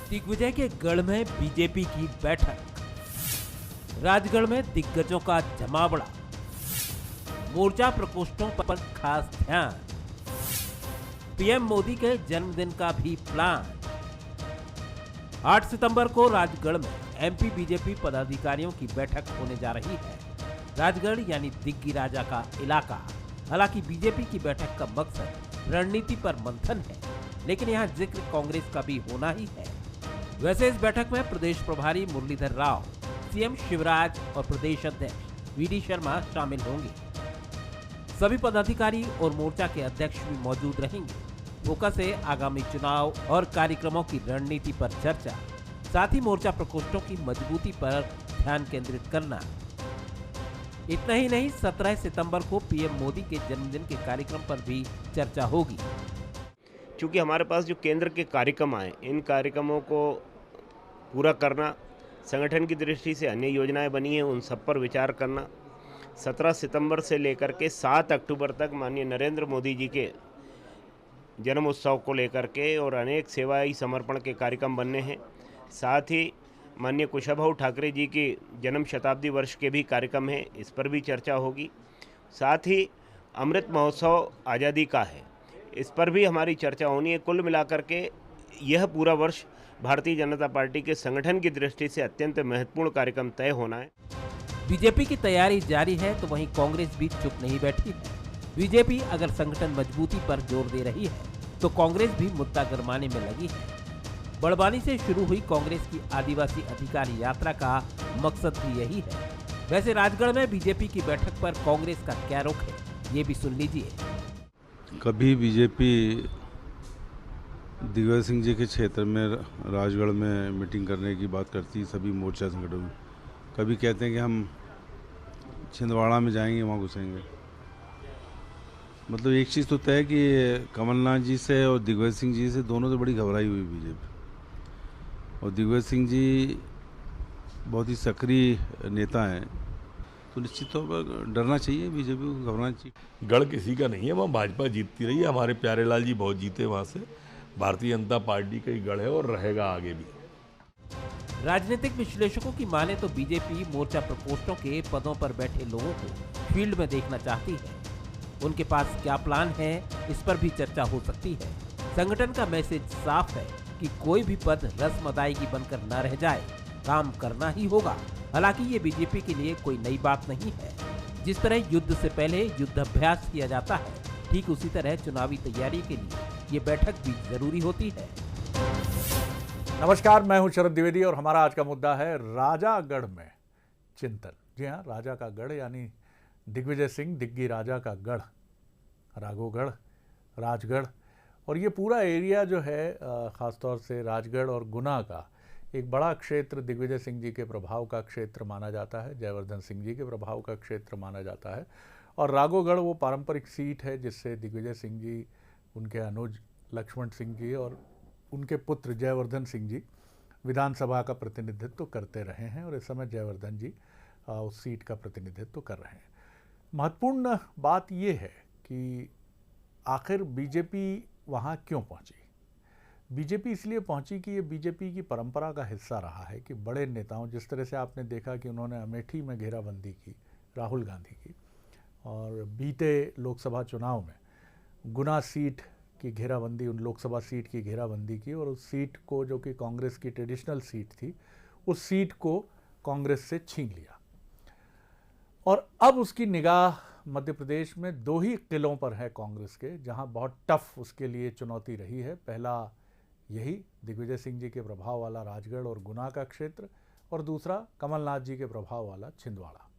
दिग्विजय के गढ़ में बीजेपी की बैठक, राजगढ़ में दिग्गजों का जमावड़ा, मोर्चा प्रकोष्ठों पर खास ध्यान, पीएम मोदी के जन्मदिन का भी प्लान। 8 सितंबर को राजगढ़ में एमपी बीजेपी पदाधिकारियों की बैठक होने जा रही है। राजगढ़ यानी दिग्गी राजा का इलाका। हालांकि बीजेपी की बैठक का मकसद रणनीति पर मंथन है, लेकिन यहाँ जिक्र कांग्रेस का भी होना ही है। वैसे इस बैठक में प्रदेश प्रभारी मुरलीधर राव, सीएम शिवराज और प्रदेश अध्यक्ष वीडी शर्मा शामिल होंगे। सभी पदाधिकारी और मोर्चा के अध्यक्ष भी मौजूद रहेंगे। फोकस है आगामी चुनाव और कार्यक्रमों की रणनीति पर चर्चा, साथ ही मोर्चा प्रकोष्ठों की मजबूती पर ध्यान केंद्रित करना। इतना ही नहीं, 17 सितंबर को पीएम मोदी के जन्मदिन के कार्यक्रम पर भी चर्चा होगी। चूँकि हमारे पास जो केंद्र के कार्यक्रम आए, इन कार्यक्रमों को पूरा करना, संगठन की दृष्टि से अन्य योजनाएं बनी हैं उन सब पर विचार करना। 17 सितंबर से लेकर के 7 अक्टूबर तक माननीय नरेंद्र मोदी जी के जन्म उत्सव को लेकर के और अनेक सेवाई समर्पण के कार्यक्रम बनने हैं। साथ ही माननीय कुशाभाऊ ठाकरे जी की जन्म शताब्दी वर्ष के भी कार्यक्रम हैं, इस पर भी चर्चा होगी। साथ ही अमृत महोत्सव आज़ादी का है, इस पर भी हमारी चर्चा होनी है। कुल मिलाकर के यह पूरा वर्ष भारतीय जनता पार्टी के संगठन की दृष्टि से अत्यंत महत्वपूर्ण कार्यक्रम तय होना है। बीजेपी की तैयारी जारी है तो वहीं कांग्रेस भी चुप नहीं बैठी है। बीजेपी अगर संगठन मजबूती पर जोर दे रही है तो कांग्रेस भी मुद्दा गरमाने में लगी है। बड़वानी से शुरू हुई कांग्रेस की आदिवासी अधिकार यात्रा का मकसद भी यही है। वैसे राजगढ़ में बीजेपी की बैठक पर कांग्रेस का क्या रुख है, ये भी सुन लीजिए। कभी बीजेपी दिग्विजय सिंह जी के क्षेत्र में राजगढ़ में मीटिंग करने की बात करती है सभी मोर्चा संगठनों में। कभी कहते हैं कि हम छिंदवाड़ा में जाएंगे, वहाँ घुसेंगे। मतलब एक चीज़ तो तय है कि कमलनाथ जी से और दिग्विजय सिंह जी से दोनों से बड़ी घबराई हुई बीजेपी। और दिग्विजय सिंह जी बहुत ही सक्रिय नेता हैं, तो निश्चित तौर पर डरना चाहिए, बीजेपी को घबराना चाहिए। गढ़ किसी का नहीं है, वहाँ भाजपा जीतती रही है। हमारे प्यारे लाल जी बहुत जीते वहाँ से। भारतीय जनता पार्टी का ही गढ़ है और रहेगा आगे भी। राजनीतिक विश्लेषकों की माने तो बीजेपी मोर्चा प्रकोष्ठों के पदों पर बैठे लोगों को फील्ड में देखना चाहती है। उनके पास क्या प्लान है, इस पर भी चर्चा हो सकती है। संगठन का मैसेज साफ है कि कोई भी पद रस्म अदायगी बनकर न रह जाए, काम करना ही होगा। हालांकि ये बीजेपी के लिए कोई नई बात नहीं है। जिस तरह युद्ध से पहले युद्धाभ्यास किया जाता है, ठीक उसी तरह चुनावी तैयारी के लिए ये बैठक भी जरूरी होती है। नमस्कार, मैं हूं शरद द्विवेदी और हमारा आज का मुद्दा है राजागढ़ में चिंतन। जी हाँ, राजा का गढ़ यानी दिग्विजय सिंह दिग्गी राजा का गढ़, राघोगढ़, राजगढ़। और ये पूरा एरिया जो है ख़ासतौर से राजगढ़ और गुना का एक बड़ा क्षेत्र दिग्विजय सिंह जी के प्रभाव का क्षेत्र माना जाता है, जयवर्धन सिंह जी के प्रभाव का क्षेत्र माना जाता है। और राघोगढ़ वो पारंपरिक सीट है जिससे दिग्विजय सिंह जी, उनके अनुज लक्ष्मण सिंह जी और उनके पुत्र जयवर्धन सिंह जी विधानसभा का प्रतिनिधित्व करते रहे हैं और इस समय जयवर्धन जी उस सीट का प्रतिनिधित्व कर रहे हैं। महत्वपूर्ण बात ये है कि आखिर बीजेपी वहाँ क्यों पहुँची। बीजेपी इसलिए पहुँची कि ये बीजेपी की परंपरा का हिस्सा रहा है कि बड़े नेताओं, जिस तरह से आपने देखा कि उन्होंने अमेठी में घेराबंदी की राहुल गांधी की, और बीते लोकसभा चुनाव में गुना सीट की घेराबंदी, उन लोकसभा सीट की घेराबंदी की और उस सीट को, जो कि कांग्रेस की ट्रेडिशनल सीट थी, उस सीट को कांग्रेस से छीन लिया। और अब उसकी निगाह मध्य प्रदेश में 2 ही किलों पर है कांग्रेस के, जहां बहुत टफ उसके लिए चुनौती रही है। पहला यही दिग्विजय सिंह जी के प्रभाव वाला राजगढ़ और गुना का क्षेत्र, और दूसरा कमलनाथ जी के प्रभाव वाला छिंदवाड़ा।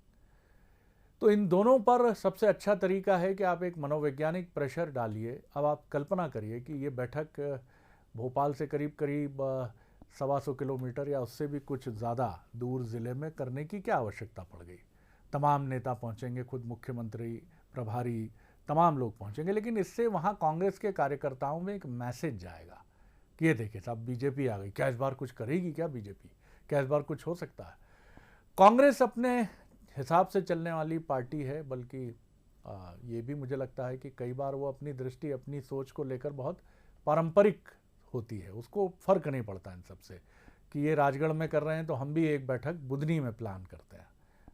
तो इन दोनों पर सबसे अच्छा तरीका है कि आप एक मनोवैज्ञानिक प्रेशर डालिए। अब आप कल्पना करिए कि ये बैठक भोपाल से करीब करीब 125 किलोमीटर या उससे भी कुछ ज़्यादा दूर ज़िले में करने की क्या आवश्यकता पड़ गई। तमाम नेता पहुंचेंगे, खुद मुख्यमंत्री, प्रभारी, तमाम लोग पहुंचेंगे, लेकिन इससे वहां कांग्रेस के कार्यकर्ताओं में एक मैसेज जाएगा कि ये देखिए साहब, बीजेपी आ गई। क्या इस बार कुछ करेगी क्या बीजेपी? क्या इस बार कुछ हो सकता है? कांग्रेस अपने हिसाब से चलने वाली पार्टी है, बल्कि ये भी मुझे लगता है कि कई बार वो अपनी दृष्टि, अपनी सोच को लेकर बहुत पारंपरिक होती है, उसको फर्क नहीं पड़ता इन सबसे कि ये राजगढ़ में कर रहे हैं तो हम भी एक बैठक बुधनी में प्लान करते हैं,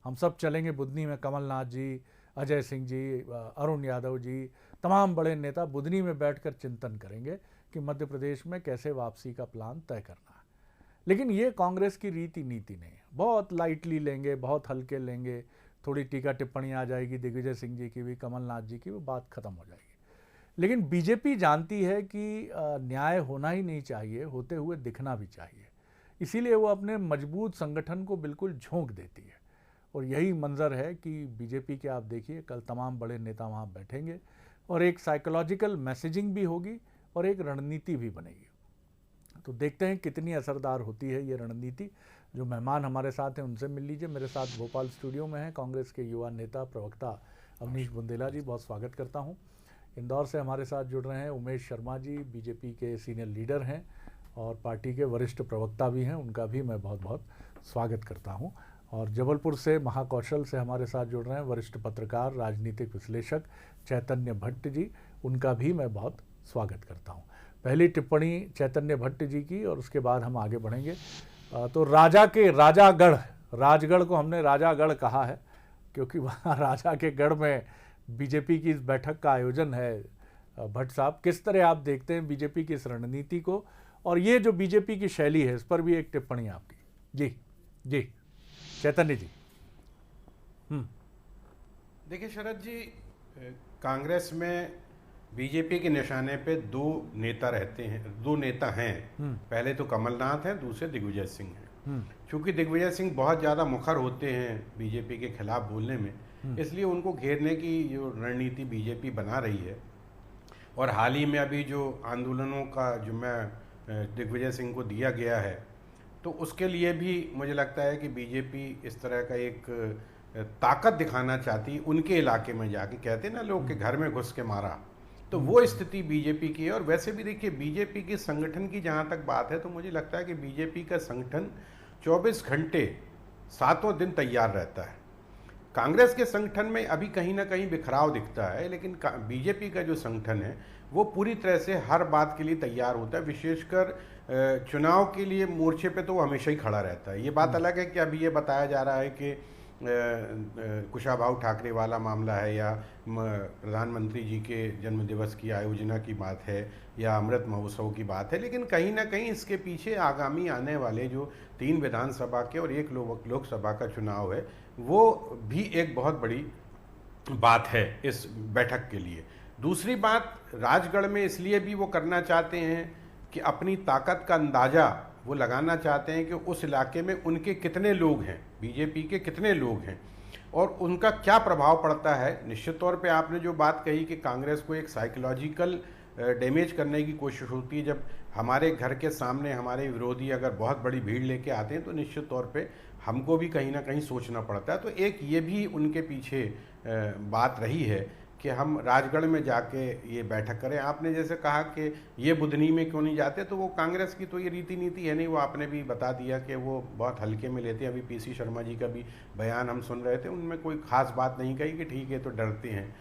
हम सब चलेंगे बुधनी में। कमलनाथ जी, अजय सिंह जी, अरुण यादव जी, तमाम बड़े नेता बुधनी में बैठकर चिंतन करेंगे कि मध्य प्रदेश में कैसे वापसी का प्लान तय करना है। लेकिन ये कांग्रेस की रीति नीति नहीं है, बहुत लाइटली लेंगे, बहुत हल्के लेंगे, थोड़ी टीका टिप्पणी आ जाएगी दिग्विजय सिंह जी की भी, कमलनाथ जी की भी, बात खत्म हो जाएगी। लेकिन बीजेपी जानती है कि न्याय होना ही नहीं चाहिए, होते हुए दिखना भी चाहिए, इसीलिए वो अपने मजबूत संगठन को बिल्कुल झोंक देती है। और यही मंजर है कि बीजेपी के आप देखिए कल तमाम बड़े नेता वहाँ बैठेंगे और एक साइकोलॉजिकल मैसेजिंग भी होगी और एक रणनीति भी बनेगी। तो देखते हैं कितनी असरदार होती है ये रणनीति। जो मेहमान हमारे साथ हैं उनसे मिल लीजिए। मेरे साथ भोपाल स्टूडियो में हैं कांग्रेस के युवा नेता प्रवक्ता अवनीश बुंदेला जी, बहुत स्वागत करता हूं। इंदौर से हमारे साथ जुड़ रहे हैं उमेश शर्मा जी, बीजेपी के सीनियर लीडर हैं और पार्टी के वरिष्ठ प्रवक्ता भी हैं, उनका भी मैं बहुत बहुत स्वागत करता हूं। और जबलपुर से महाकौशल से हमारे साथ जुड़ रहे हैं वरिष्ठ पत्रकार, राजनीतिक विश्लेषक चैतन्य भट्ट जी, उनका भी मैं बहुत स्वागत करता हूं। पहली टिप्पणी चैतन्य भट्ट जी की और उसके बाद हम आगे बढ़ेंगे। तो राजागढ़, राजगढ़ को हमने राजागढ़ कहा है क्योंकि वहाँ राजा के गढ़ में बीजेपी की इस बैठक का आयोजन है। भट्ट साहब, किस तरह आप देखते हैं बीजेपी की इस रणनीति को और ये जो बीजेपी की शैली है, इस पर भी एक टिप्पणी आपकी। जी जी चैतन्य जी। देखिए शरद जी, कांग्रेस में बीजेपी के निशाने पे दो नेता हैं। पहले तो कमलनाथ हैं, दूसरे दिग्विजय सिंह हैं। चूंकि दिग्विजय सिंह बहुत ज़्यादा मुखर होते हैं बीजेपी के खिलाफ बोलने में, इसलिए उनको घेरने की जो रणनीति बीजेपी बना रही है। और हाल ही में अभी जो आंदोलनों का जिम्मा दिग्विजय सिंह को दिया गया है, तो उसके लिए भी मुझे लगता है कि बीजेपी इस तरह का एक ताकत दिखाना चाहती, उनके इलाके में जाके, कहते हैं ना लोग के घर में घुस के मारा, तो वो स्थिति बीजेपी की है। और वैसे भी देखिए बीजेपी के संगठन की जहाँ तक बात है, तो मुझे लगता है कि बीजेपी का संगठन 24 घंटे 7 दिन तैयार रहता है। कांग्रेस के संगठन में अभी कहीं ना कहीं बिखराव दिखता है, लेकिन बीजेपी का जो संगठन है वो पूरी तरह से हर बात के लिए तैयार होता है। विशेषकर चुनाव के लिए मोर्चे पे तो वो हमेशा ही खड़ा रहता है। ये बात अलग है कि अभी ये बताया जा रहा है कि कुशाभाऊ ठाकरे वाला मामला है, या प्रधानमंत्री जी के जन्मदिवस की आयोजना की बात है, या अमृत महोत्सव की बात है, लेकिन कहीं ना कहीं इसके पीछे आगामी आने वाले जो 3 विधानसभा के और 1 लोकसभा का चुनाव है, वो भी एक बहुत बड़ी बात है इस बैठक के लिए। दूसरी बात, राजगढ़ में इसलिए भी वो करना चाहते हैं कि अपनी ताकत का अंदाज़ा वो लगाना चाहते हैं कि उस इलाके में उनके कितने लोग हैं, बीजेपी के कितने लोग हैं और उनका क्या प्रभाव पड़ता है। निश्चित तौर पे आपने जो बात कही कि कांग्रेस को एक साइकोलॉजिकल डैमेज करने की कोशिश होती है। जब हमारे घर के सामने हमारे विरोधी अगर बहुत बड़ी भीड़ लेके आते हैं, तो निश्चित तौर पे हमको भी कहीं ना कहीं सोचना पड़ता है। तो एक ये भी उनके पीछे बात रही है कि हम राजगढ़ में जाके ये बैठक करें। आपने जैसे कहा कि ये बुधनी में क्यों नहीं जाते, तो वो कांग्रेस की तो ये रीति नीति है नहीं। वो आपने भी बता दिया कि वो बहुत हल्के में लेते हैं। अभी पीसी शर्मा जी का भी बयान हम सुन रहे थे, उनमें कोई खास बात नहीं कही कि ठीक है तो डरते हैं,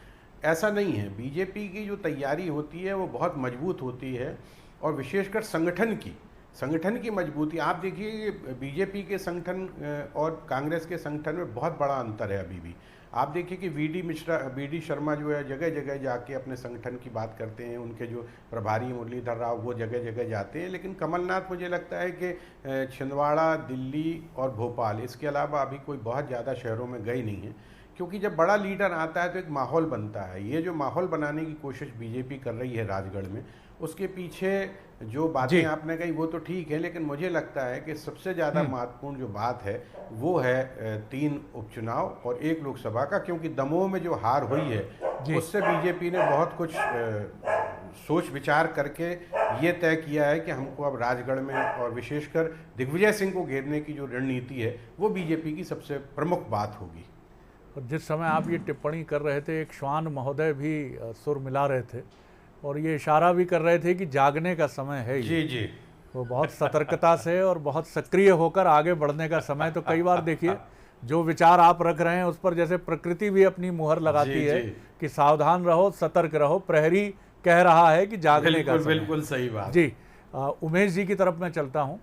ऐसा नहीं है। बीजेपी की जो तैयारी होती है वो बहुत मजबूत होती है, और विशेषकर संगठन की मजबूती। आप देखिए बीजेपी के संगठन और कांग्रेस के संगठन में बहुत बड़ा अंतर है अभी भी। आप देखिए कि वी.डी. शर्मा जो है जगह जगह जाके अपने संगठन की बात करते हैं। उनके जो प्रभारी मुरलीधर राव वो जगह जगह जाते हैं, लेकिन कमलनाथ मुझे लगता है कि छिंदवाड़ा, दिल्ली और भोपाल, इसके अलावा अभी कोई बहुत ज़्यादा शहरों में गए नहीं है। क्योंकि जब बड़ा लीडर आता है तो एक माहौल बनता है। ये जो माहौल बनाने की कोशिश बीजेपी कर रही है राजगढ़ में, उसके पीछे जो बातें आपने कही वो तो ठीक है, लेकिन मुझे लगता है कि सबसे ज़्यादा महत्वपूर्ण जो बात है वो है 3 उपचुनाव और 1 लोकसभा का। क्योंकि दमोह में जो हार हुई है उससे बीजेपी ने बहुत कुछ सोच विचार करके ये तय किया है कि हमको अब राजगढ़ में और विशेषकर दिग्विजय सिंह को घेरने की जो रणनीति है वो बीजेपी की सबसे प्रमुख बात होगी। और जिस समय आप ये टिप्पणी कर रहे थे, एक श्वान महोदय भी सुर मिला रहे थे और ये इशारा भी कर रहे थे कि जागने का समय है। जी वो बहुत सतर्कता से और बहुत सक्रिय होकर आगे बढ़ने का समय। तो कई बार देखिए जो विचार आप रख रहे हैं उस पर जैसे प्रकृति भी अपनी मुहर लगाती है कि सावधान रहो, सतर्क रहो, प्रहरी कह रहा है कि जागने का समय। बिल्कुल सही बात जी। उमेश जी की तरफ मैं चलता हूँ।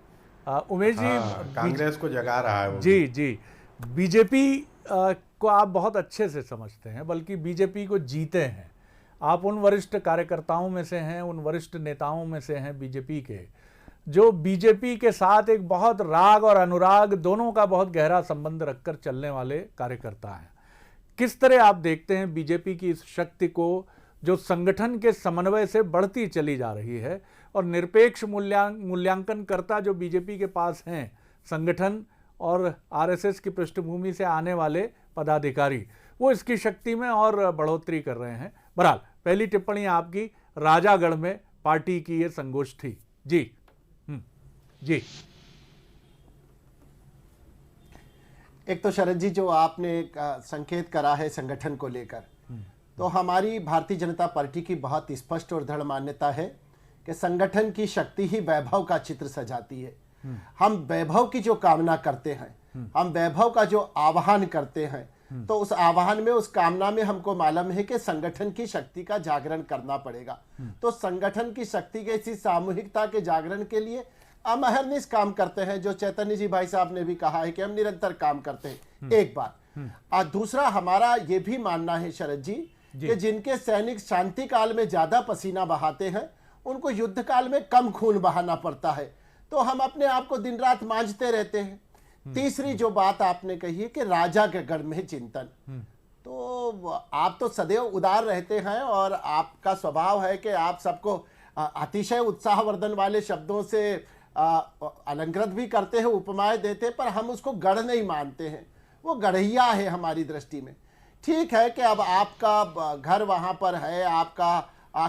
उमेश जी, कांग्रेस को जगा रहा है वो। जी जी, बीजेपी को आप बहुत अच्छे से समझते हैं, बल्कि बीजेपी को जीते हैं। आप उन वरिष्ठ कार्यकर्ताओं में से हैं, उन वरिष्ठ नेताओं में से हैं बीजेपी के, जो बीजेपी के साथ एक बहुत राग और अनुराग दोनों का बहुत गहरा संबंध रखकर चलने वाले कार्यकर्ता हैं। किस तरह आप देखते हैं बीजेपी की इस शक्ति को, जो संगठन के समन्वय से बढ़ती चली जा रही है, और निरपेक्ष मूल्यांकनकर्ता जो बीजेपी के पास हैं, संगठन और आरएसएस की पृष्ठभूमि से आने वाले पदाधिकारी, वो इसकी शक्ति में और बढ़ोतरी कर रहे हैं। बहरहाल, पहली टिप्पणी आपकी, राजागढ़ में पार्टी की ये संगोष्ठी। जी जी। एक तो शरद जी, जो आपने संकेत करा है संगठन को लेकर, तो हमारी भारतीय जनता पार्टी की बहुत स्पष्ट और दृढ़ मान्यता है कि संगठन की शक्ति ही वैभव का चित्र सजाती है। हम वैभव की जो कामना करते हैं, हम वैभव का जो आह्वान करते हैं, तो उस आह्वान में, उस कामना में हमको मालूम है कि संगठन की शक्ति का जागरण करना पड़ेगा। तो संगठन की शक्ति के इसी सामूहिकता के जागरण के लिए हम अहरनिश काम करते हैं, जो चैतन्य जी भाई साहब ने भी कहा है कि हम निरंतर काम करते हैं, एक बात। और दूसरा, हमारा ये भी मानना है शरद जी कि जिनके सैनिक शांति काल में ज्यादा पसीना बहाते हैं, उनको युद्ध काल में कम खून बहाना पड़ता है। तो हम अपने आप को दिन रात मांझते रहते हैं। तीसरी जो बात आपने कही है कि राजा के गढ़ में चिंतन, तो आप तो सदैव उदार रहते हैं और आपका स्वभाव है कि आप सबको अतिशय उत्साहवर्धन वाले शब्दों से अलंकृत भी करते हैं, उपमाएं देते हैं, पर हम उसको गढ़ नहीं मानते हैं। वो गढ़िया है हमारी दृष्टि में। ठीक है कि अब आपका घर वहां पर है, आपका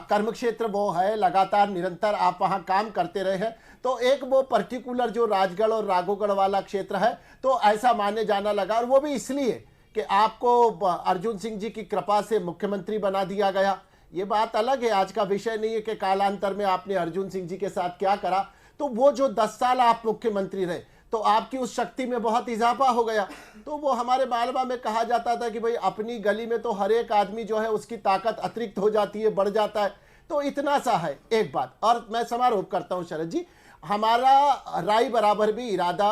कर्म क्षेत्र वो है, लगातार निरंतर आप वहां काम करते रहे हैं, तो एक वो पर्टिकुलर जो राजगढ़ और राघोगढ़ वाला क्षेत्र है, तो ऐसा माने जाना लगा। और वो भी इसलिए कि आपको अर्जुन सिंह जी की कृपा से मुख्यमंत्री बना दिया गया। ये बात अलग है, आज का विषय नहीं है कि कालांतर में आपने अर्जुन सिंह जी के साथ क्या करा। तो वो जो 10 साल आप मुख्यमंत्री रहे, तो आपकी उस शक्ति में बहुत इजाफा हो गया। तो वो हमारे मालवा में कहा जाता था कि भाई अपनी गली में तो हर एक आदमी जो है उसकी ताकत अतिरिक्त हो जाती है, बढ़ जाता है। तो इतना सा है एक बात। और मैं समारोप करता हूं शरद जी, हमारा राय बराबर भी इरादा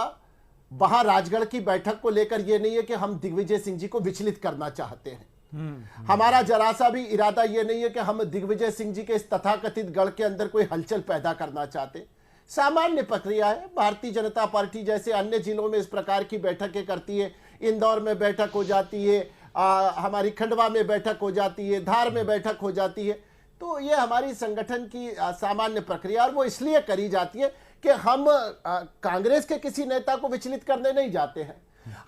वहां राजगढ़ की बैठक को लेकर ये नहीं है कि हम दिग्विजय सिंह जी को विचलित करना चाहते हैं। हमारा जरा सा भी इरादा ये नहीं है कि हम दिग्विजय सिंह जी के इस तथाकथित गढ़ के अंदर कोई हलचल पैदा करना चाहते। सामान्य प्रक्रिया है। भारतीय जनता पार्टी जैसे अन्य जिलों में इस प्रकार की बैठकें करती है। इंदौर में बैठक हो जाती है, हमारी खंडवा में बैठक हो जाती है, धार में बैठक हो जाती है। तो ये हमारी संगठन की सामान्य प्रक्रिया, और वो इसलिए करी जाती है कि हम कांग्रेस के किसी नेता को विचलित करने नहीं जाते हैं।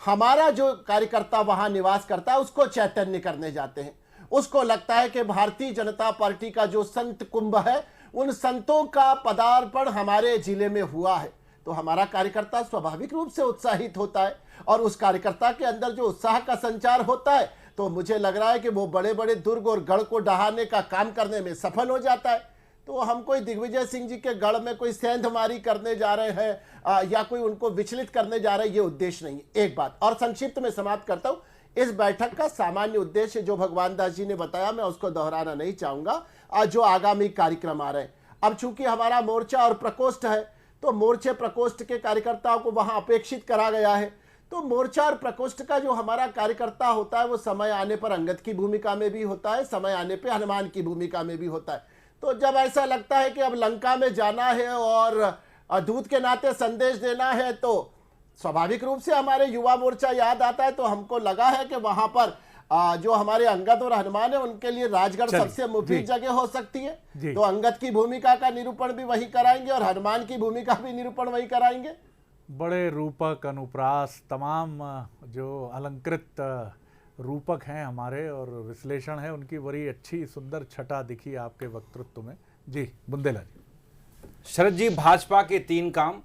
हमारा जो कार्यकर्ता वहां निवास करता है उसको चैतन्य करने जाते हैं। उसको लगता है कि भारतीय जनता पार्टी का जो संत कुंभ है, उन संतों का पदार्पण हमारे जिले में हुआ है। तो हमारा कार्यकर्ता स्वाभाविक रूप से उत्साहित होता है, और उस कार्यकर्ता के अंदर जो उत्साह का संचार होता है, तो मुझे लग रहा है कि वो बड़े बड़े दुर्ग और गढ़ को ढहाने का काम करने में सफल हो जाता है। तो हम कोई दिग्विजय सिंह जी के गढ़ में कोई सेंधमारी करने जा रहे हैं या कोई उनको विचलित करने जा रहे हैं, ये उद्देश्य नहीं है। एक बात और संक्षिप्त में समाप्त करता हूं। इस बैठक का सामान्य उद्देश्य जो भगवान दास जी ने बताया, मैं उसको दोहराना नहीं चाहूंगा। जो आगामी कार्यक्रम आ रहे हैं, अब चूंकि हमारा मोर्चा और प्रकोष्ठ है, तो मोर्चे प्रकोष्ठ के कार्यकर्ताओं को वहां अपेक्षित करा गया है। तो मोर्चा और प्रकोष्ठ का जो हमारा कार्यकर्ता होता है, वो समय आने पर अंगद की भूमिका में भी होता है, समय आने पर हनुमान की भूमिका में भी होता है। तो जब ऐसा लगता है कि अब लंका में जाना है और दूत के नाते संदेश देना है, तो स्वाभाविक रूप से हमारे युवा मोर्चा याद आता है। तो हमको लगा है कि वहां पर जो हमारे अंगद और हनुमान है, उनके लिए राजगढ़ सबसे मुफीद जगह हो सकती है। तो अंगद की भूमिका का निरूपण भी वही कराएंगे और हनुमान की भूमिका भी निरूपण वही कराएंगे। बड़े रूपक, अनुप्रास, तमाम जो अलंकृत रूपक हैं हमारे और विश्लेषण है उनकी, बड़ी अच्छी सुंदर छटा दिखी आपके वक्तृत्व में। जी बुंदेला जी। शरद जी, भाजपा के 3 काम,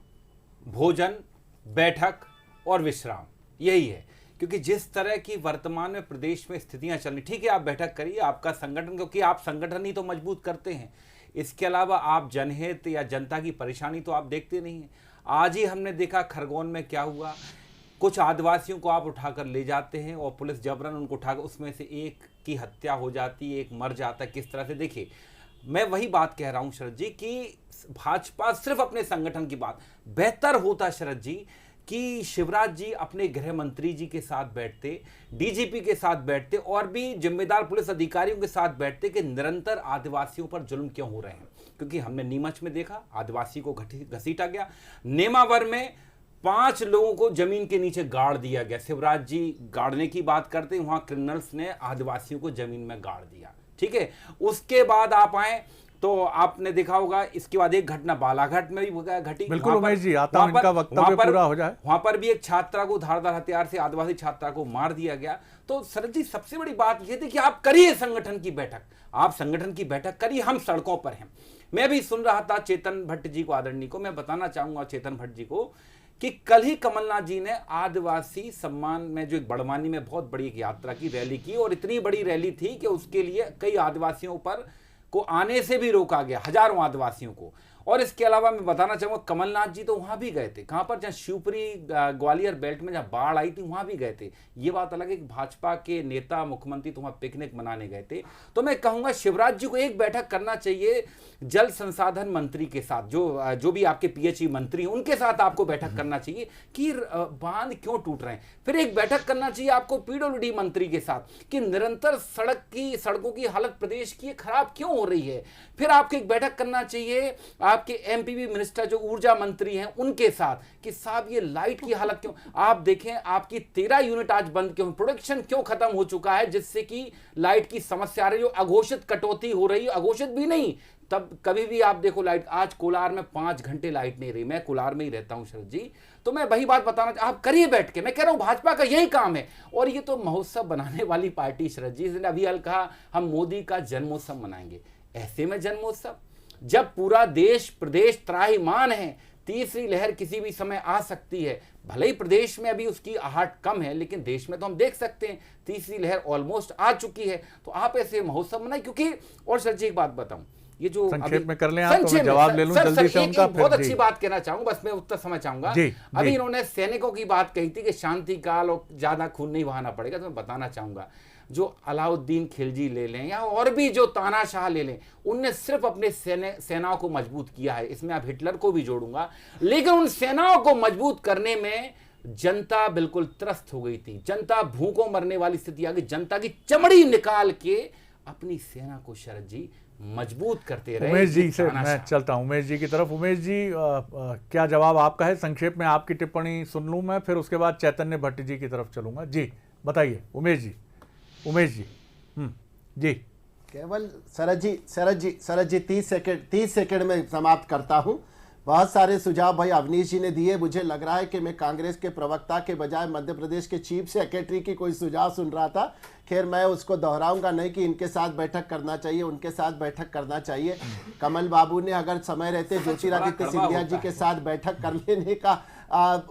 भोजन, बैठक और विश्राम, यही है। क्योंकि जिस तरह की वर्तमान में प्रदेश में स्थितियां चल रही, ठीक है आप बैठक करिए, आपका संगठन, क्योंकि आप संगठन ही तो मजबूत करते हैं। इसके अलावा आप जनहित या जनता की परेशानी तो आप देखते नहीं हैं। आज ही हमने देखा खरगोन में क्या हुआ। कुछ आदिवासियों को आप उठाकर ले जाते हैं और पुलिस जबरन उनको उठाकर, उसमें से एक की हत्या हो जाती है, एक मर जाता है। किस तरह से देखिए, मैं वही बात कह रहा हूं शरद जी कि भाजपा सिर्फ अपने संगठन की बात, बेहतर होता शरद जी कि शिवराज जी अपने गृह मंत्री जी के साथ बैठते, डीजीपी के साथ बैठते और भी जिम्मेदार पुलिस अधिकारियों के साथ बैठते कि निरंतर आदिवासियों पर जुल्म क्यों हो रहे हैं। क्योंकि हमने नीमच में देखा आदिवासी को घसीटा गया, नेमावर में 5 लोगों को जमीन के नीचे गाड़ दिया गया। शिवराज जी गाड़ने की बात करते, वहां क्रिमिनल्स ने आदिवासियों को जमीन में गाड़ दिया। ठीक है, उसके बाद आप आए तो आपने देखा होगा, इसके बाद एक घटना बालाघाट में भी घटी। बिल्कुल उमेश जी, आता हूं इनका वक्तव्य पूरा हो जाए। वहां पर भी एक छात्रा को धारदार हथियार से, आदिवासी छात्रा को मार दिया गया। तो शरद जी सबसे बड़ी बात यह थी कि आप करिए संगठन की बैठक, आप संगठन की बैठक करिए, हम सड़कों पर हैं। मैं भी सुन रहा था चेतन भट्ट जी को, आदरणीय को मैं बताना चाहूंगा चेतन भट्ट जी को कि कल ही कमलनाथ जी ने आदिवासी सम्मान में जो एक बड़वानी में बहुत बड़ी एक यात्रा की रैली की, और इतनी बड़ी रैली थी कि उसके लिए कई आदिवासियों पर को आने से भी रोका गया, हजारों आदिवासियों को। और इसके अलावा मैं बताना चाहूंगा कमलनाथ जी तो वहां भी गए थे, कहां पर, जहां शिवपुरी ग्वालियर बेल्ट में जहां बाढ़ आई थी वहां भी गए थे। ये बात अलग है कि भाजपा के नेता मुख्यमंत्री तो वहां पिकनिक मनाने गए थे। तो मैं कहूंगा शिवराज जी को एक बैठक करना चाहिए जल संसाधन मंत्री के साथ, जो भी आपके पीएचई मंत्री हैं उनके साथ आपको बैठक करना चाहिए कि बांध क्यों टूट रहे हैं। फिर एक बैठक करना चाहिए आपको पीडब्ल्यूडी मंत्री के साथ कि निरंतर सड़कों की हालत प्रदेश की खराब क्यों हो रही है। फिर आपको एक बैठक करना चाहिए आपके एमपीवी मिनिस्टर जो ऊर्जा मंत्री हैं उनके साथ कि साहब ये लाइट की हालत क्यों, आप देखें आपकी 13 यूनिट आज बंद क्यों, प्रोडक्शन क्यों खत्म हो चुका है, जिससे कि लाइट की समस्या आ रही है, अघोषित कटौती हो रही है, अघोषित भी नहीं, तब कभी भी आप देखो लाइट, आज कोलार में 5 घंटे लाइट नहीं रही। मैं कोलार में ही रहता हूं शरद जी, तो मैं वही बात बताना, आप करिए बैठ के, मैं कह रहा हूं भाजपा का यही काम है। और ये तो महोत्सव बनाने वाली पार्टी शरद जी, इसने अभी हल कहा हम मोदी का जन्मोत्सव मनाएंगे। ऐसे में जन्मोत्सव, जब पूरा देश प्रदेश त्राहिमाम है, तीसरी लहर किसी भी समय आ सकती है। भले ही प्रदेश में अभी उसकी आहट कम है, लेकिन देश में तो हम देख सकते हैं तीसरी लहर ऑलमोस्ट आ चुकी है। तो आप ऐसे महोत्सव मनाएं। क्योंकि और सर जी एक बात बताऊं, ये जो संक्षेप में कर लें आप, तो मैं जवाब ले लूं जल्दी से उनका। बहुत अच्छी बात कहना चाहूंगा, बस मैं उत्तर समय चाहूंगा। अभी इन्होंने सैनिकों की बात कही थी कि शांति काल और ज्यादा खून नहीं बहाना पड़ेगा, तो मैं बताना चाहूंगा जो अलाउद्दीन खिलजी ले लें या और भी जो तानाशाह ले लें, उनने सिर्फ अपने सेनाओं को मजबूत किया है, इसमें आप हिटलर को भी जोड़ूंगा। लेकिन उन सेनाओं को मजबूत करने में जनता बिल्कुल त्रस्त हो गई थी, जनता भूखों मरने वाली स्थिति आ गई, जनता की चमड़ी निकाल के अपनी सेना को शरद जी मजबूत करते रहे। उमेश जी से मैं चलता हूं उमेश जी की तरफ। उमेश जी क्या जवाब आपका है? संक्षेप में आपकी टिप्पणी सुन लूं मैं, फिर उसके बाद चैतन्य भट्ट जी की तरफ चलूंगा। जी बताइए उमेश जी। उमेश जी जी केवल शरद जी 30 सेकंड में समाप्त करता हूं। बहुत सारे सुझाव भाई अवनीश जी ने दिए। मुझे लग रहा है कि मैं कांग्रेस के प्रवक्ता के बजाय मध्य प्रदेश के चीफ सेक्रेटरी की कोई सुझाव सुन रहा था। खैर मैं उसको दोहराऊंगा नहीं कि इनके साथ बैठक करना चाहिए, उनके साथ बैठक करना चाहिए। कमल बाबू ने अगर समय रहते ज्योतिरादित्य सिंधिया जी के साथ बैठक कर लेने का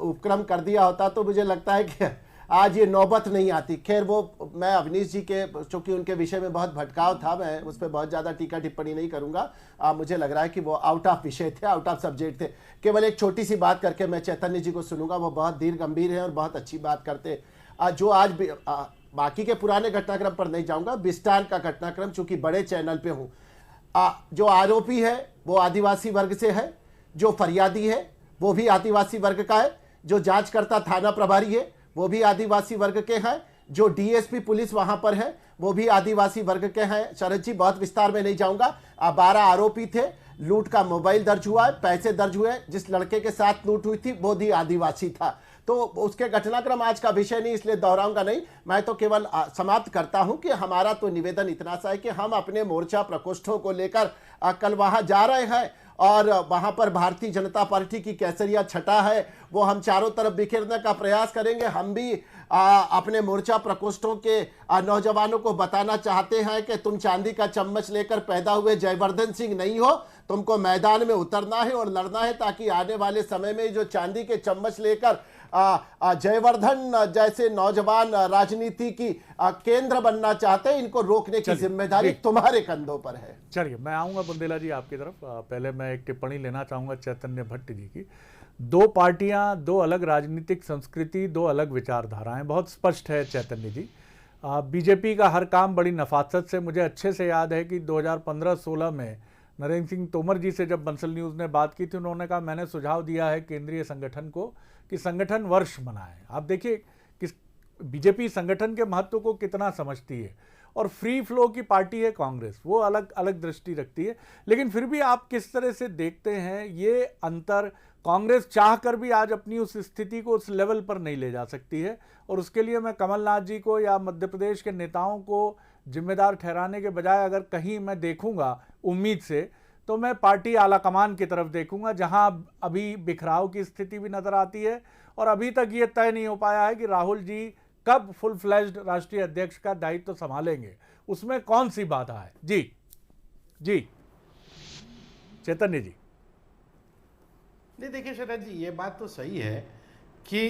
उपक्रम कर दिया होता तो मुझे लगता है कि आज ये नौबत नहीं आती। खैर वो मैं अवनीश जी के, चूंकि उनके विषय में बहुत भटकाव था, मैं उस पर बहुत ज़्यादा टीका टिप्पणी नहीं करूंगा। मुझे लग रहा है कि वो आउट ऑफ विषय थे, आउट ऑफ सब्जेक्ट थे। केवल एक छोटी सी बात करके मैं चैतन्य जी को सुनूंगा, वो बहुत धीर गंभीर है और बहुत अच्छी बात करते। जो आज बाकी के पुराने घटनाक्रम पर नहीं जाऊंगा, बिस्टान का घटनाक्रम, चूंकि बड़े चैनल पे हूँ, जो आरोपी है वो आदिवासी वर्ग से है, जो फरियादी है वो भी आदिवासी वर्ग का है, जो जांचकर्ता थाना प्रभारी है वो भी आदिवासी वर्ग के हैं, जो डीएसपी पुलिस वहां पर है वो भी आदिवासी वर्ग के हैं। शरद जी बहुत विस्तार में नहीं जाऊंगा। 12 आरोपी थे, लूट का मोबाइल दर्ज हुआ है, पैसे दर्ज हुए, जिस लड़के के साथ लूट हुई थी वो भी आदिवासी था। तो उसके घटनाक्रम आज का विषय नहीं, इसलिए दोहराऊंगा नहीं। मैं तो केवल समाप्त करता हूं कि हमारा तो निवेदन इतना सा है कि हम अपने मोर्चा प्रकोष्ठों को लेकर कल वहां जा रहे हैं और वहां पर भारतीय जनता पार्टी की केसरिया छटा है, वो हम चारों तरफ बिखेरने का प्रयास करेंगे। हम भी अपने मोर्चा प्रकोष्ठों के नौजवानों को बताना चाहते हैं कि तुम चांदी का चम्मच लेकर पैदा हुए जयवर्धन सिंह नहीं हो, तुमको मैदान में उतरना है और लड़ना है, ताकि आने वाले समय में जो चांदी के चम्मच लेकर जयवर्धन जैसे नौजवान राजनीति की केंद्र बनना चाहते हैं, इनको रोकने की जिम्मेदारी तुम्हारे कंधों पर है। चलिए मैं आऊंगा बुंदेला जी आपकी तरफ। पहले मैं एक टिप्पणी लेना चाहूंगा चैतन्य भट्ट जी की। 2 पार्टियां, 2 अलग राजनीतिक संस्कृति, 2 अलग विचारधाराएं, बहुत स्पष्ट है चैतन्य जी। बीजेपी का हर काम बड़ी नफासत से, मुझे अच्छे से याद है कि 2015-16 में नरेंद्र सिंह तोमर जी से जब बंसल न्यूज़ ने बात की थी, उन्होंने कहा मैंने सुझाव दिया है केंद्रीय संगठन को कि संगठन वर्ष मनाएं। आप देखिए कि बीजेपी संगठन के महत्व को कितना समझती है, और फ्री फ्लो की पार्टी है कांग्रेस, वो अलग अलग दृष्टि रखती है। लेकिन फिर भी आप किस तरह से देखते हैं ये अंतर, कांग्रेस चाह कर भी आज अपनी उस स्थिति को उस लेवल पर नहीं ले जा सकती है, और उसके लिए मैं कमलनाथ जी को या मध्य प्रदेश के नेताओं को जिम्मेदार ठहराने के बजाय अगर कहीं मैं देखूंगा उम्मीद से, तो मैं पार्टी आलाकमान की तरफ देखूंगा, जहां अभी बिखराव की स्थिति भी नजर आती है, और अभी तक ये तय नहीं हो पाया है कि राहुल जी कब फुल फ्लैश्ड राष्ट्रीय अध्यक्ष का दायित्व तो संभालेंगे, उसमें कौन सी बाधा है। जी जी चैतन्य जी। नहीं, देखिए शरद जी, ये बात तो सही है कि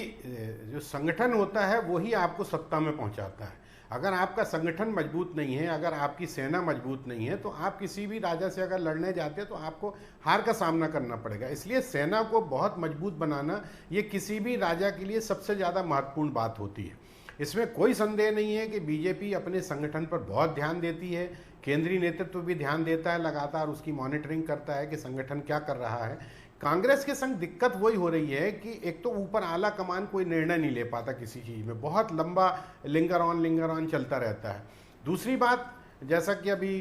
जो संगठन होता है वही आपको सत्ता में पहुंचाता है। अगर आपका संगठन मजबूत नहीं है, अगर आपकी सेना मजबूत नहीं है, तो आप किसी भी राजा से अगर लड़ने जाते हैं तो आपको हार का सामना करना पड़ेगा। इसलिए सेना को बहुत मजबूत बनाना ये किसी भी राजा के लिए सबसे ज़्यादा महत्वपूर्ण बात होती है। इसमें कोई संदेह नहीं है कि बीजेपी अपने संगठन पर बहुत ध्यान देती है, केंद्रीय नेतृत्व भी ध्यान देता है, लगातार उसकी मॉनिटरिंग करता है कि संगठन क्या कर रहा है। कांग्रेस के संग दिक्कत वही हो रही है कि एक तो ऊपर आला कमान कोई निर्णय नहीं ले पाता किसी चीज़ में, बहुत लंबा लिंगर ऑन चलता रहता है। दूसरी बात, जैसा कि अभी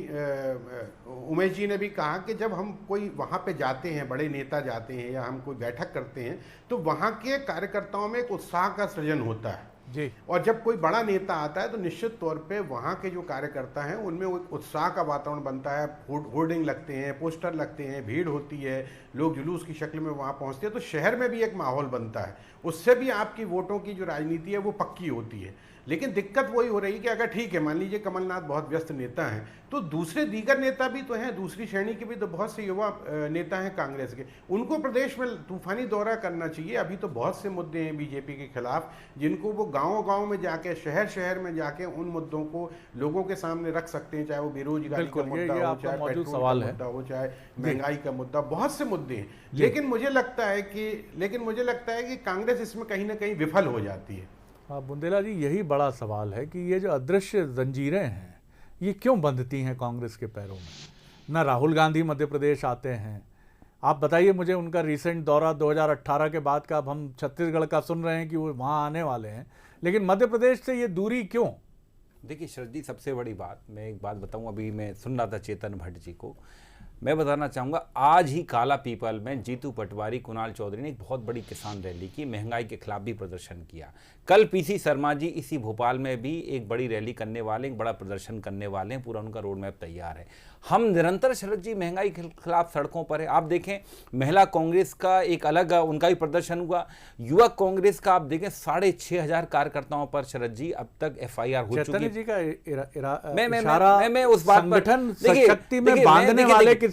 उमेश जी ने भी कहा कि जब हम कोई वहाँ पे जाते हैं, बड़े नेता जाते हैं या हम कोई बैठक करते हैं, तो वहाँ के कार्यकर्ताओं में एक उत्साह का सृजन होता है जी। और जब कोई बड़ा नेता आता है तो निश्चित तौर पे वहाँ के जो कार्यकर्ता हैं उनमें वो उत्साह का वातावरण बनता है, होर्डिंग लगते हैं, पोस्टर लगते हैं, भीड़ होती है, लोग जुलूस की शक्ल में वहाँ पहुँचते हैं, तो शहर में भी एक माहौल बनता है। उससे भी आपकी वोटों की जो राजनीति है वो पक्की होती है। लेकिन दिक्कत वही हो रही कि अगर ठीक है, मान लीजिए कमलनाथ बहुत व्यस्त नेता हैं, तो दूसरे दीगर नेता भी तो हैं, दूसरी श्रेणी के भी तो बहुत से युवा नेता हैं कांग्रेस के, उनको प्रदेश में तूफानी दौरा करना चाहिए। अभी तो बहुत से मुद्दे हैं बीजेपी के खिलाफ जिनको वो गाँव-गाँव में जाके, शहर में जाके उन मुद्दों को लोगों के सामने रख सकते हैं, चाहे वो बेरोजगारी का मुद्दा हो, चाहे पेट्रोल का मुद्दा हो, चाहे महंगाई का मुद्दा, बहुत से मुद्दे हैं। लेकिन मुझे लगता है कि कांग्रेस इसमें कहीं ना कहीं विफल हो जाती है। हाँ बुंदेला जी, यही बड़ा सवाल है कि ये जो अदृश्य जंजीरें हैं ये क्यों बंधती हैं कांग्रेस के पैरों में। ना राहुल गांधी मध्य प्रदेश आते हैं, आप बताइए मुझे उनका रिसेंट दौरा 2018 के बाद का, अब हम छत्तीसगढ़ का सुन रहे हैं कि वो वहाँ आने वाले हैं, लेकिन मध्य प्रदेश से ये दूरी क्यों। देखिए शरद जी, सबसे बड़ी बात मैं एक बात बताऊं, अभी मैं सुन रहा था चेतन भट्ट जी को, मैं बताना चाहूँगा आज ही काला पीपल में जीतू पटवारी, कुणाल चौधरी ने एक बहुत बड़ी किसान रैली की, महंगाई के खिलाफ भी प्रदर्शन किया। कल पीसी शर्मा जी इसी भोपाल में भी एक बड़ी रैली करने वाले, एक बड़ा प्रदर्शन करने वाले हैं, पूरा उनका रोड मैप तैयार है। हम निरंतर शरद जी महंगाई के खिलाफ सड़कों पर है। आप देखें महिला कांग्रेस का एक अलग उनका भी प्रदर्शन हुआ, युवा कांग्रेस का आप देखें 6,500 कार्यकर्ताओं पर शरद जी अब तक FIR हो चुकी है। जी का मैं उस बात पर शक्ति में बांधने वाले किसी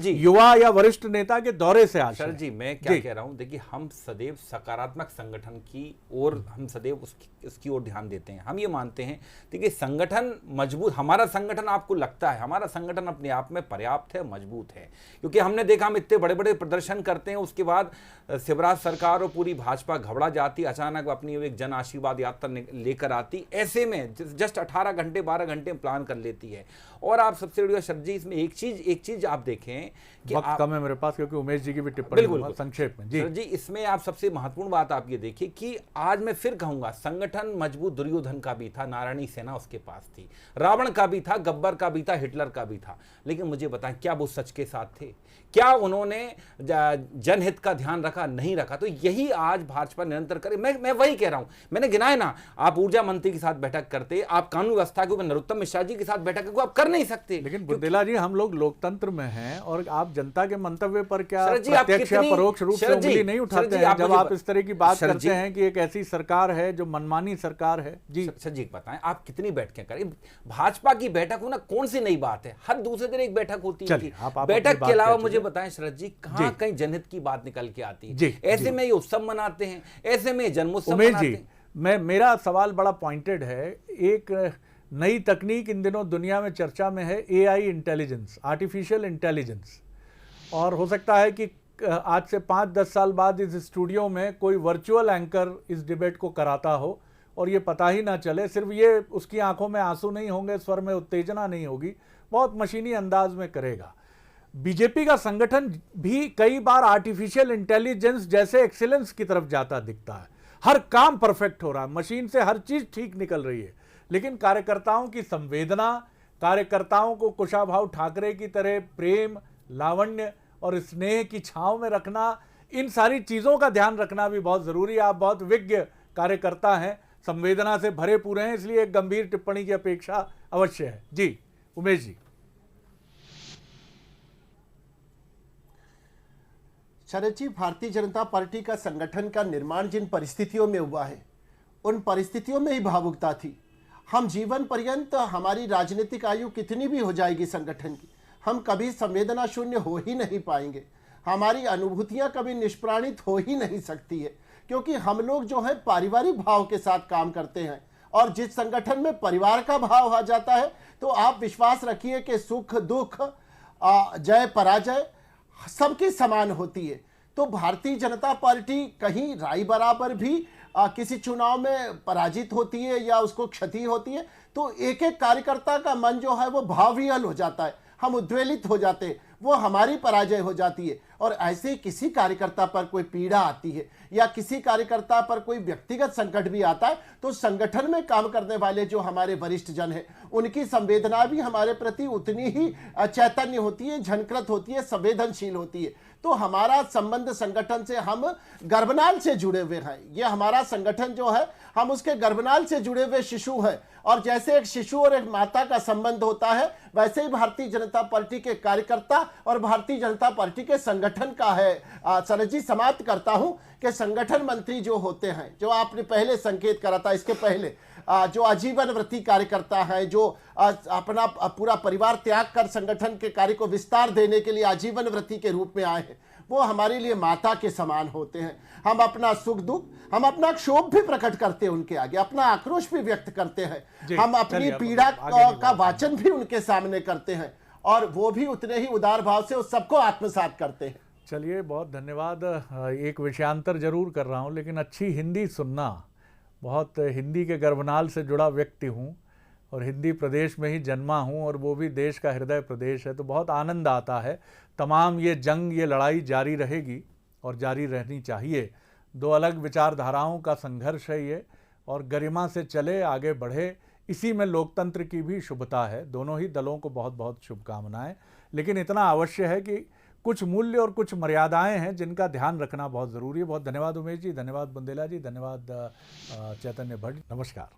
युवा या वरिष्ठ नेता के दौरे से आज शरद जी मैं क्या कह रहा हूं, देखिए हम सदैव सकारात्मक संगठन की और हम सदैव उसकी ओर ध्यान देते हैं। हम ये मानते हैं देखिए संगठन मजबूत, हमारा संगठन आपको लगता है हमारा संगठन अपने आप में पर्याप्त है, मजबूत है, क्योंकि हमने देखा हम इतने बड़े बड़े प्रदर्शन करते हैं, उसके बाद शिवराज सरकार और पूरी भाजपा घबरा जाती, अचानक अपनी एक जन आशीर्वाद यात्रा लेकर आती, ऐसे में जस्ट 18 घंटे 12 घंटे प्लान कर लेती है। और आप सबसे बड़ी शरद जी इसमें एक चीज आप देखें कि वक्त कम है मेरे पास, क्योंकि उमेश जी की भी टिप्पणी संक्षेप में जी। शरद जी इसमें आप सबसे महत्वपूर्ण बात आप ये देखिए कि आज मैं फिर कहूंगा संगठन मजबूत दुर्योधन का भी था, नारायणी सेना उसके पास थी, रावण का भी था, गब्बर का भी था, हिटलर का भी था, लेकिन मुझे बताएं क्या वो सच के साथ थे, क्या उन्होंने जनहित का ध्यान रखा, नहीं रखा। तो यही आज भाजपा निरंतर करे। मैं वही कह रहा हूं, मैंने गिनाया ना, आप ऊर्जा मंत्री के साथ बैठक करते, आप कानून व्यवस्था के ऊपर नरोत्तम मिश्रा जी के साथ बैठक को आप कर नहीं सकते। लेकिन बुंदेला जी हम लोग लोकतंत्र में हैं और आप जनता के मंतव्य पर क्या प्रत्यक्ष या परोक्ष रूप से उंगली नहीं उठाते हैं जब आप इस तरह की बात करते हैं कि एक ऐसी सरकार है जो मनमानी सरकार है। जी सर जी बताएं आप कितनी बैठकें करें, भाजपा की बैठक होना कौन सी नई बात है, हर दूसरे दिन एक बैठक होती है। बैठक के अलावा मुझे बताएं शरद जी कहां कहीं जनहित की बात निकल के आती है। ऐसे में ये उत्सव मनाते हैं, ऐसे में जन्मोत्सव मनाते हैं। मेरा सवाल बड़ा पॉइंटेड है। एक नई तकनीक इन दिनों दुनिया में चर्चा में है, AI इंटेलिजेंस, आर्टिफिशियल इंटेलिजेंस, और हो सकता है कि आज से 5-10 साल बाद इस स्टूडियो में कोई वर्चुअल एंकर इस डिबेट को कराता हो और ये पता ही ना चले, सिर्फ ये उसकी आंखों में आंसू नहीं होंगे, स्वर में उत्तेजना नहीं होगी, बहुत मशीनी अंदाज में करेगा। बीजेपी का संगठन भी कई बार आर्टिफिशियल इंटेलिजेंस जैसे एक्सीलेंस की तरफ जाता दिखता है। हर काम परफेक्ट हो रहा है, मशीन से हर चीज ठीक निकल रही है, लेकिन कार्यकर्ताओं की संवेदना, कार्यकर्ताओं को कुशाभाऊ ठाकरे की तरह प्रेम, लावण्य और स्नेह की छांव में रखना, इन सारी चीजों का ध्यान रखना भी बहुत जरूरी है। आप बहुत विज्ञ कार्यकर्ता हैं, संवेदना से भरे पूरे हैं, इसलिए एक गंभीर टिप्पणी की अपेक्षा अवश्य है। जी उमेश जी। शरद जी, भारतीय जनता पार्टी का संगठन का निर्माण जिन परिस्थितियों में हुआ है, उन परिस्थितियों में ही भावुकता थी। हम जीवन पर्यंत, हमारी राजनीतिक आयु कितनी भी हो जाएगी संगठन की, हम कभी संवेदना शून्य हो ही नहीं पाएंगे। हमारी अनुभूतियां कभी निष्प्राणित हो ही नहीं सकती है, क्योंकि हम लोग जो है पारिवारिक भाव के साथ काम करते हैं, और जिस संगठन में परिवार का भाव आ जाता है तो आप विश्वास रखिए कि सुख दुख, जय पराजय सबकी समान होती है। तो भारतीय जनता पार्टी कहीं राई बराबर भी किसी चुनाव में पराजित होती है या उसको क्षति होती है, तो एक एक कार्यकर्ता का मन जो है वो भावविहल हो जाता है, हम उद्वेलित हो जाते हैं, वो हमारी पराजय हो जाती है। और ऐसे किसी कार्यकर्ता पर कोई पीड़ा आती है या किसी कार्यकर्ता पर कोई व्यक्तिगत संकट भी आता है, तो संगठन में काम करने वाले जो हमारे वरिष्ठ जन हैं, उनकी संवेदना भी हमारे प्रति उतनी ही चैतन्य होती है, झनकृत होती है, संवेदनशील होती है। तो हमारा संबंध संगठन से, हम गर्भनाल से जुड़े हुए हैं। ये हमारा संगठन जो है, हम उसके गर्भनाल से जुड़े हुए शिशु हैं, और जैसे एक शिशु और एक माता का संबंध होता है, वैसे ही भारतीय जनता पार्टी के कार्यकर्ता और भारतीय जनता पार्टी के संगठन का है। शरद जी, समाप्त करता हूं कि संगठन मंत्री जो होते हैं, जो आपने पहले संकेत करा था, इसके पहले जो आजीवन व्रती कार्यकर्ता है, जो अपना पूरा परिवार त्याग कर संगठन के कार्य को विस्तार देने के लिए आजीवन व्रती के रूप में आए हैं, वो हमारे लिए माता के समान होते हैं। हम अपना सुख दुख, हम अपना क्षोभ भी प्रकट करते हैं उनके आगे, अपना आक्रोश भी व्यक्त करते हैं, हम अपनी पीड़ा का वाचन भी उनके सामने करते हैं, और वो भी उतने ही उदार भाव से उस सबको आत्मसात करते हैं। चलिए, बहुत धन्यवाद। एक विषयांतर जरूर कर रहा हूँ, लेकिन अच्छी हिंदी सुनना, बहुत हिंदी के गर्भनाल से जुड़ा व्यक्ति हूँ और हिंदी प्रदेश में ही जन्मा हूँ, और वो भी देश का हृदय प्रदेश है, तो बहुत आनंद आता है। तमाम ये जंग, ये लड़ाई जारी रहेगी और जारी रहनी चाहिए। दो अलग विचारधाराओं का संघर्ष है ये, और गरिमा से चले, आगे बढ़े, इसी में लोकतंत्र की भी शुभता है। दोनों ही दलों को बहुत बहुत शुभकामनाएं। लेकिन इतना अवश्य है कि कुछ मूल्य और कुछ मर्यादाएं हैं जिनका ध्यान रखना बहुत ज़रूरी है। बहुत धन्यवाद उमेश जी, धन्यवाद बुंदेला जी, धन्यवाद चैतन्य भट्ट, नमस्कार।